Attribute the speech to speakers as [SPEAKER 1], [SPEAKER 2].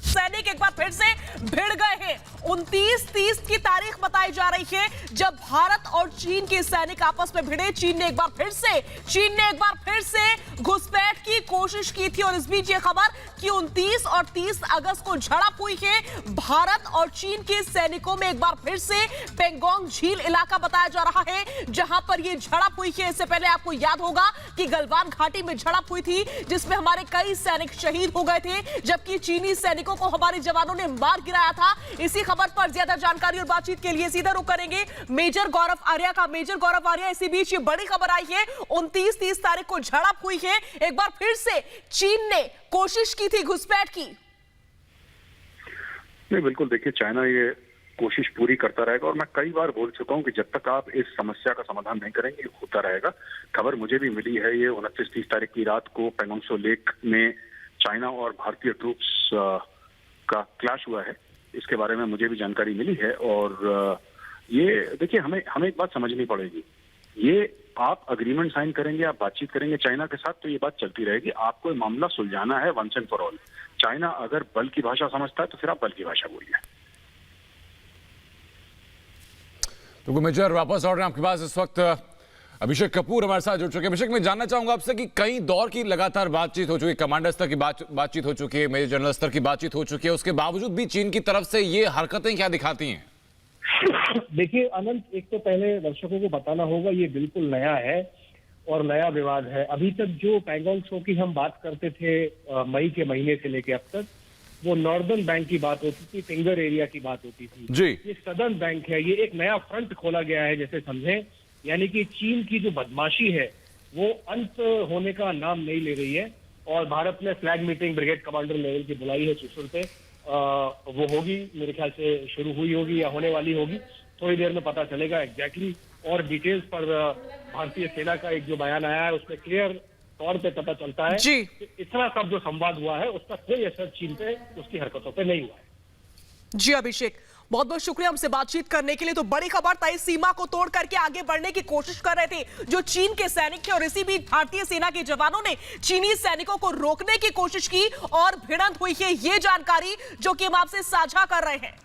[SPEAKER 1] सैनिक एक बार फिर से भिड़ गए हैं। 29-30 की तारीख बताई जा रही है जब भारत और चीन के सैनिक आपस में भिड़े। चीन ने एक बार फिर से घुसपैठ की कोशिश की थी और इस बीच ये खबर कि 29 और 30 अगस्त को झड़प हुई है। भारत और चीन के सैनिकों में एक बार फिर से पेंगोंग झील इलाका बताया जा रहा है जहां पर ये झड़प हुई है। इससे पहले आपको याद होगा कि गलवान घाटी में झड़प हुई थी जिसमें हमारे कई सैनिक शहीद हो गए थे, जबकि चीनी सैनिकों को हमारे जवानों ने मार गिराया था। इसी खबर पर ज्यादा जानकारी और बातचीत के लिए सीधा रुख करेंगे मेजर गौरव आर्या का। मेजर गौरव आर्या, इसी बीच ये बड़ी खबर आई है 29-30 तारीख को झड़प हुई है, एक बार फिर से चीन ने कोशिश की थी घुसपैठ की।
[SPEAKER 2] नहीं, बिल्कुल देखिए, चाइना ये कोशिश पूरी करता रहेगा और मैं कई बार बोल चुका हूं कि जब तक आप इस समस्या का समाधान नहीं करेंगे ये होता रहेगा। खबर मुझे भी मिली है, ये 29-30 तारीख की रात को पेंगोंग त्सो लेक में चाइना और भारतीय ट्रूप्स का क्लैश हुआ है। इसके बारे में मुझे भी जानकारी मिली है और ये देखिए, हमें एक बात समझनी पड़ेगी। ये आप अग्रीमेंट साइन करेंगे, आप बातचीत करेंगे चाइना के साथ तो ये बात चलती रहेगी। आपको ये मामला सुलझाना है once and for all. China अगर बल की भाषा समझता है तो फिर आप बल की भाषा बोलिए।
[SPEAKER 3] तो मेजर वापस लौट रहे हैं आपके पास। इस वक्त अभिषेक कपूर हमारे साथ जुड़ चुके हैं। अभिषेक, मैं जानना चाहूंगा आपसे कि कई दौर की लगातार बातचीत हो चुकी है, कमांडर स्तर की बातचीत हो चुकी है, मेजर जनरल स्तर की बातचीत हो चुकी है, उसके बावजूद भी चीन की तरफ से ये हरकतें क्या दिखाती हैं?
[SPEAKER 4] देखिए अनंत, एक तो पहले दर्शकों को बताना होगा ये बिल्कुल नया है और नया विवाद है। अभी तक जो पेंगोंग त्सो की हम बात करते थे मई के महीने से लेके अब तक, वो नॉर्दर्न बैंक की बात होती थी, फिंगर एरिया की बात होती थी
[SPEAKER 3] जी।
[SPEAKER 4] ये सदर्न बैंक है। ये एक नया फ्रंट खोला गया है जैसे समझें, यानी कि चीन की जो बदमाशी है वो अंत होने का नाम नहीं ले रही है। और भारत ने flag meeting brigade commander level की बुलाई है चुशुल पे। वो होगी, मेरे ख्याल से शुरू हुई होगी या होने वाली होगी, थोड़ी देर में पता चलेगा एग्जैक्टली। और डिटेल्स पर भारतीय सेना का एक जो बयान आया है उसमें क्लियर तौर पे पता चलता है
[SPEAKER 1] जी।
[SPEAKER 4] इतना सब जो संवाद हुआ है उसका कोई असर चीन पे, उसकी हरकतों पे नहीं हुआ है।
[SPEAKER 1] जी अभिषेक, बहुत बहुत शुक्रिया हमसे बातचीत करने के लिए। तो बड़ी खबर था, इस सीमा को तोड़ करके आगे बढ़ने की कोशिश कर रहे थे जो चीन के सैनिक थे और इसी बीच भारतीय सेना के जवानों ने चीनी सैनिकों को रोकने की कोशिश की और भिड़ंत हुई है। ये जानकारी जो कि हम आपसे साझा कर रहे हैं।